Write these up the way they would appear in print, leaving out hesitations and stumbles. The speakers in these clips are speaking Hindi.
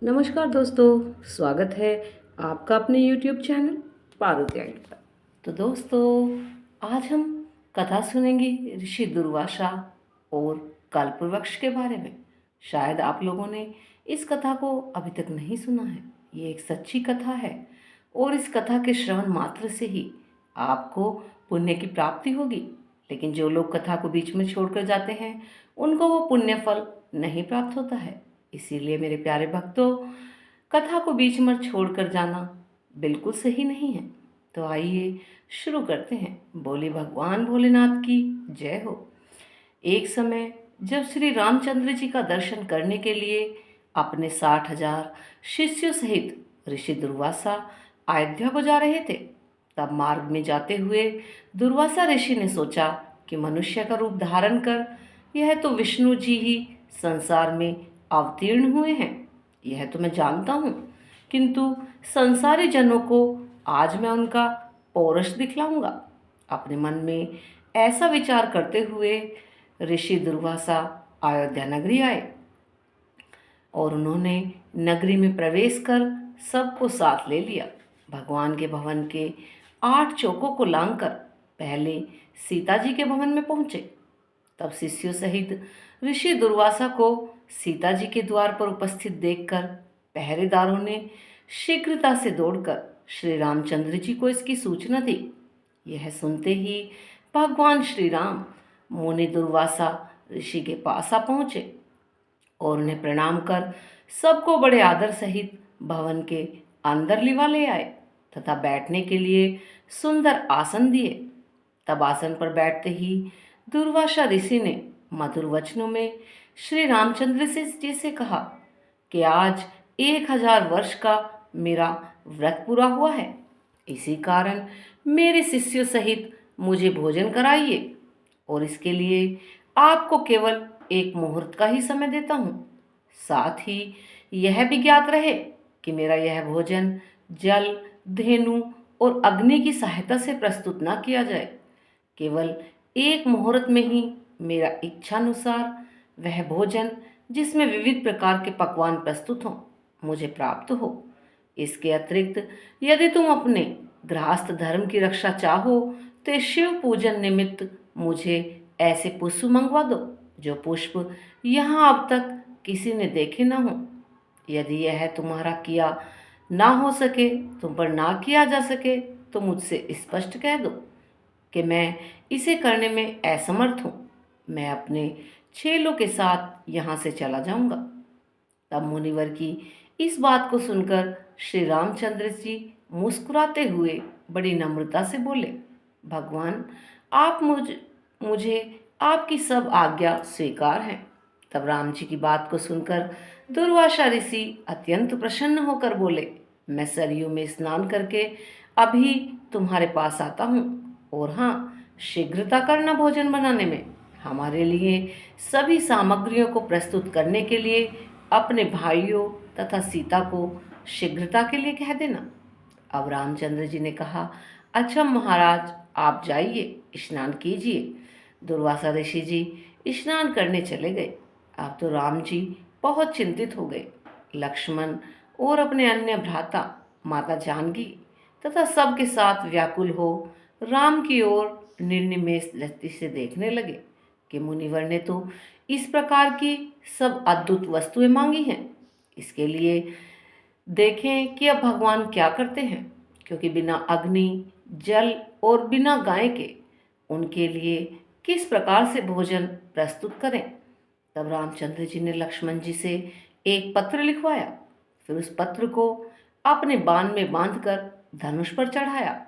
नमस्कार दोस्तों, स्वागत है आपका अपने YouTube चैनल पारुति आइडिया पर। तो दोस्तों, आज हम कथा सुनेंगे ऋषि दुर्वासा और कल्पवृक्ष के बारे में। शायद आप लोगों ने इस कथा को अभी तक नहीं सुना है। ये एक सच्ची कथा है और इस कथा के श्रवण मात्र से ही आपको पुण्य की प्राप्ति होगी। लेकिन जो लोग कथा को बीच में छोड़कर जाते हैं उनको वो पुण्य फल नहीं प्राप्त होता है। इसीलिए मेरे प्यारे भक्तों, कथा को बीच में छोड़कर जाना बिल्कुल सही नहीं है। तो आइए शुरू करते हैं। बोले भगवान भोलेनाथ की जय हो। एक समय जब श्री रामचंद्र जी का दर्शन करने के लिए अपने 60,000 शिष्यों सहित ऋषि दुर्वासा अयोध्या को जा रहे थे, तब मार्ग में जाते हुए दुर्वासा ऋषि ने सोचा कि मनुष्य का रूप धारण कर यह तो विष्णु जी ही संसार में अवतीर्ण हुए हैं, यह तो मैं जानता हूँ, किंतु संसारी जनों को आज मैं उनका पौरुष दिखलाऊंगा। अपने मन में ऐसा विचार करते हुए ऋषि दुर्वासा अयोध्या नगरी आए और उन्होंने नगरी में प्रवेश कर सबको साथ ले लिया। भगवान के भवन के 8 चौकों को लांघकर पहले सीता जी के भवन में पहुंचे। तब शिष्यों सहित ऋषि दुर्वासा को सीता जी के द्वार पर उपस्थित देखकर पहरेदारों ने शीघ्रता से दौड़कर श्री रामचंद्र जी को इसकी सूचना दी। यह सुनते ही भगवान श्री राम मुनि दुर्वासा ऋषि के पास आ पहुंचे और उन्हें प्रणाम कर सबको बड़े आदर सहित भवन के अंदर लिवा ले आए तथा बैठने के लिए सुंदर आसन दिए। तब आसन पर बैठते ही दुर्वासा ऋषि ने मधुर वचनों में श्री रामचंद्र जी से कहा कि आज 1000 वर्ष का मेरा व्रत पूरा हुआ है। इसी कारण मेरे शिष्यों सहित मुझे भोजन कराइए और इसके लिए आपको केवल एक मुहूर्त का ही समय देता हूँ। साथ ही यह भी ज्ञात रहे कि मेरा यह भोजन जल, धेनु और अग्नि की सहायता से प्रस्तुत न किया जाए। केवल एक मुहूर्त में ही मेरा इच्छानुसार वह भोजन, जिसमें विविध प्रकार के पकवान प्रस्तुत हों, मुझे प्राप्त हो। इसके अतिरिक्त यदि तुम अपने गृहस्थ धर्म की रक्षा चाहो तो शिव पूजन निमित्त मुझे ऐसे पुष्प मंगवा दो जो पुष्प यहाँ अब तक किसी ने देखे ना हो। यदि यह तुम्हारा किया ना हो सके, तुम पर ना किया जा सके, तो मुझसे स्पष्ट कह दो कि मैं इसे करने में असमर्थ हूँ। मैं अपने चेलों के साथ यहाँ से चला जाऊंगा। तब मुनिवर की इस बात को सुनकर श्री रामचंद्र जी मुस्कुराते हुए बड़ी नम्रता से बोले, भगवान आप मुझे आपकी सब आज्ञा स्वीकार है। तब राम जी की बात को सुनकर दुर्वासा ऋषि अत्यंत प्रसन्न होकर बोले, मैं सरयू में स्नान करके अभी तुम्हारे पास आता हूँ। और हाँ, शीघ्रता करना भोजन बनाने में। हमारे लिए सभी सामग्रियों को प्रस्तुत करने के लिए अपने भाइयों तथा सीता को शीघ्रता के लिए कह देना। अब रामचंद्र जी ने कहा, अच्छा महाराज, आप जाइए, स्नान कीजिए। दुर्वासा ऋषि जी स्नान करने चले गए। अब तो राम जी बहुत चिंतित हो गए। लक्ष्मण और अपने अन्य भ्राता माता जानकी तथा सबके साथ व्याकुल हो राम की ओर निर्निमेष दृष्टि से देखने लगे कि मुनिवर ने तो इस प्रकार की सब अद्भुत वस्तुएं मांगी हैं। इसके लिए देखें कि अब भगवान क्या करते हैं, क्योंकि बिना अग्नि, जल और बिना गाय के उनके लिए किस प्रकार से भोजन प्रस्तुत करें। तब रामचंद्र जी ने लक्ष्मण जी से एक पत्र लिखवाया। फिर उस पत्र को अपने बाण में बांधकर धनुष पर चढ़ाया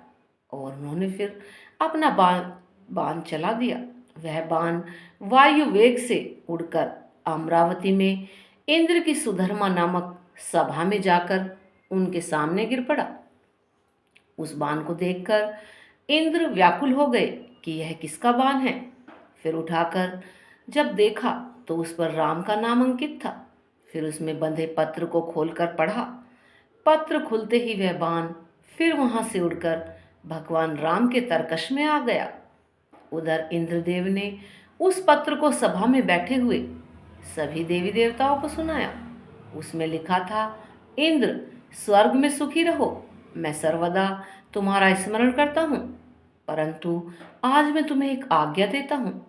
और उन्होंने फिर अपना बाण चला दिया। वह बाण वायु वेग से उड़कर अमरावती में इंद्र की सुधर्मा नामक सभा में जाकर उनके सामने गिर पड़ा। उस बाण को देखकर इंद्र व्याकुल हो गए कि यह किसका बाण है। फिर उठाकर जब देखा तो उस पर राम का नाम अंकित था। फिर उसमें बंधे पत्र को खोलकर पढ़ा। पत्र खुलते ही वह बाण फिर वहां से उड़कर भगवान राम के तरकश में आ गया। उधर इंद्रदेव ने उस पत्र को सभा में बैठे हुए सभी देवी देवताओं को सुनाया। उसमें लिखा था, इंद्र स्वर्ग में सुखी रहो, मैं सर्वदा तुम्हारा स्मरण करता हूँ, परंतु आज मैं तुम्हें एक आज्ञा देता हूँ।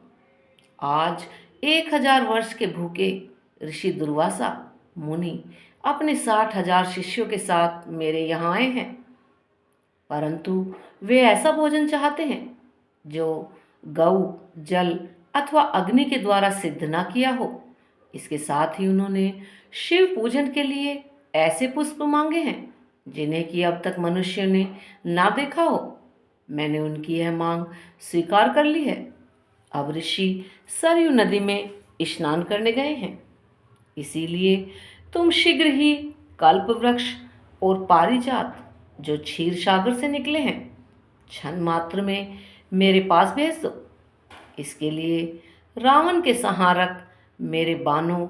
आज 1000 वर्ष के भूखे ऋषि दुर्वासा मुनि अपने 60,000 शिष्यों के साथ मेरे यहाँ आए हैं, परंतु वे ऐसा भोजन चाहते हैं जो गौ, जल अथवा अग्नि के द्वारा सिद्ध ना किया हो। इसके साथ ही उन्होंने शिव पूजन के लिए ऐसे पुष्प मांगे हैं जिन्हें कि अब तक मनुष्य ने ना देखा हो। मैंने उनकी यह मांग स्वीकार कर ली है। अब ऋषि सरयू नदी में स्नान करने गए हैं, इसीलिए तुम शीघ्र ही कल्प वृक्ष और पारिजात जो क्षीर सागर से निकले हैं क्षण मात्र में मेरे पास भेज दो। इसके लिए रावण के संहारक मेरे बाणों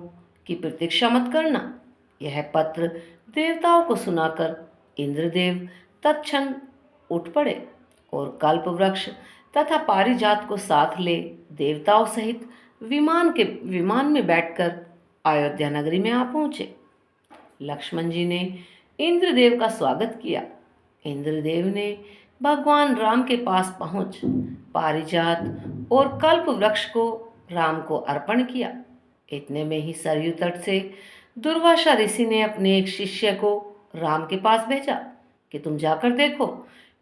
की प्रतीक्षा मत करना। यह पत्र देवताओं को सुनाकर इंद्रदेव तत्क्षण उठ पड़े और कल्प वृक्ष तथा पारिजात को साथ ले देवताओं सहित विमान में बैठकर अयोध्या नगरी में आ पहुंचे। लक्ष्मण जी ने इंद्रदेव का स्वागत किया। इंद्रदेव ने भगवान राम के पास पहुंच पारिजात और कल्प वृक्ष को राम को अर्पण किया। इतने में ही सरयू तट से दुर्वासा ऋषि ने अपने एक शिष्य को राम के पास भेजा कि तुम जाकर देखो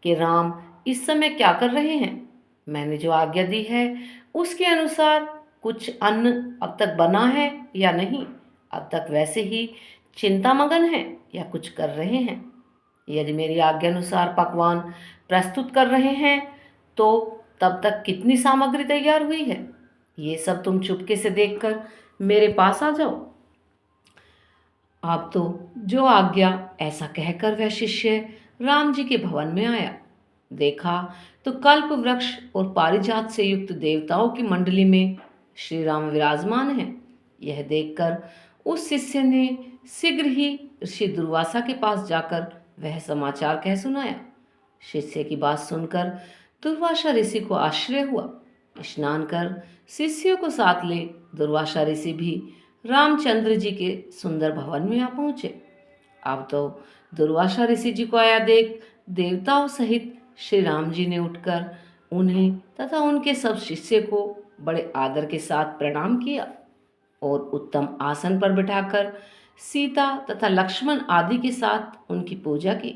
कि राम इस समय क्या कर रहे हैं। मैंने जो आज्ञा दी है उसके अनुसार कुछ अन्न अब तक बना है या नहीं, अब तक वैसे ही चिंतामग्न हैं या कुछ कर रहे हैं। यदि मेरी आज्ञा अनुसार पकवान प्रस्तुत कर रहे हैं तो तब तक कितनी सामग्री तैयार हुई है, ये सब तुम चुपके से देखकर मेरे पास आ जाओ। आप तो जो आज्ञा, ऐसा कहकर वह शिष्य राम जी के भवन में आया। देखा तो कल्प वृक्ष और पारिजात से युक्त देवताओं की मंडली में श्री राम विराजमान हैं। यह देखकर उस शिष्य ने शीघ्र ही ऋषि दुर्वासा के पास जाकर वह समाचार कह सुनाया। शिष्य की बात सुनकर दुर्वासा ऋषि को आश्चर्य हुआ। स्नान कर शिष्यों को साथ ले दुर्वासा ऋषि भी रामचंद्र जी के सुंदर भवन में आ पहुंचे। अब तो दुर्वासा ऋषि जी को आया देख देवताओं सहित श्री राम जी ने उठकर उन्हें तथा उनके सब शिष्य को बड़े आदर के साथ प्रणाम किया और उत्तम आसन पर बिठाकर सीता तथा लक्ष्मण आदि के साथ उनकी पूजा की।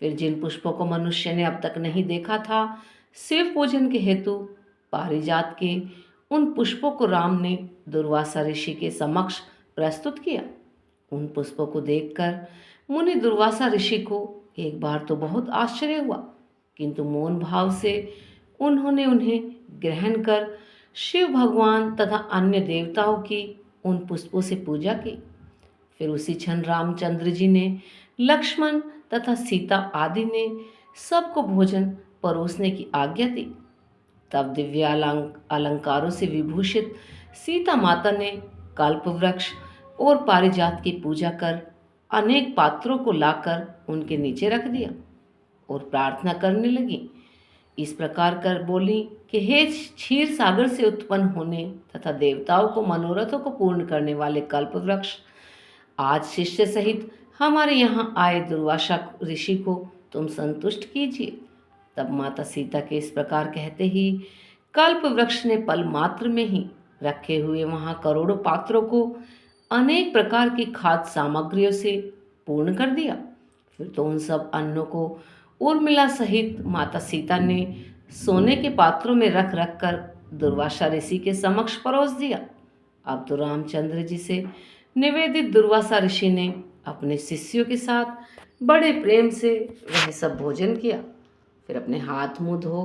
फिर जिन पुष्पों को मनुष्य ने अब तक नहीं देखा था, शिव पूजन के हेतु पारिजात के उन पुष्पों को राम ने दुर्वासा ऋषि के समक्ष प्रस्तुत किया। उन पुष्पों को देखकर मुनि दुर्वासा ऋषि को एक बार तो बहुत आश्चर्य हुआ, किंतु मौन भाव से उन्होंने उन्हें ग्रहण कर शिव भगवान तथा अन्य देवताओं की उन पुष्पों से पूजा की। फिर उसी क्षण रामचंद्र जी ने, लक्ष्मण तथा सीता आदि ने सबको भोजन परोसने की आज्ञा दी। तब दिव्य अलंकारों से विभूषित सीता माता ने कल्प वृक्ष और पारिजात की पूजा कर अनेक पात्रों को लाकर उनके नीचे रख दिया और प्रार्थना करने लगी। इस प्रकार कर बोली कि हे क्षीर सागर से उत्पन्न होने तथा देवताओं को मनोरथों को पूर्ण करने वाले कल्प वृक्ष, आज शिष्य सहित हमारे यहाँ आए दुर्वासा ऋषि को तुम संतुष्ट कीजिए। तब माता सीता के इस प्रकार कहते ही कल्प वृक्ष ने पल मात्र में ही रखे हुए वहाँ करोड़ों पात्रों को अनेक प्रकार की खाद्य सामग्रियों से पूर्ण कर दिया। फिर तो उन सब अन्नों को उर्मिला सहित माता सीता ने सोने के पात्रों में रख रख कर दुर्वासा ऋषि के समक्ष परोस दिया। अब तो रामचंद्र जी से निवेदित दुर्वासा ऋषि ने अपने शिष्यों के साथ बड़े प्रेम से वह सब भोजन किया। फिर अपने हाथ मुंह धो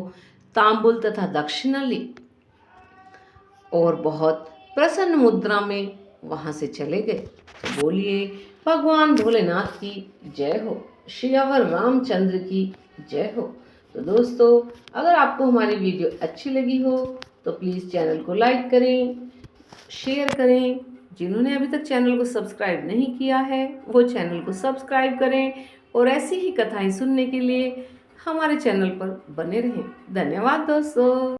तांबुल तथा दक्षिणा ली और बहुत प्रसन्न मुद्रा में वहां से चले गए। तो बोलिए भगवान भोलेनाथ की जय हो, श्री अवर रामचंद्र की जय हो। तो दोस्तों, अगर आपको हमारी वीडियो अच्छी लगी हो तो प्लीज़ चैनल को लाइक करें, शेयर करें। जिन्होंने अभी तक चैनल को सब्सक्राइब नहीं किया है वो चैनल को सब्सक्राइब करें और ऐसी ही कथाएं सुनने के लिए हमारे चैनल पर बने रहें। धन्यवाद दोस्तों।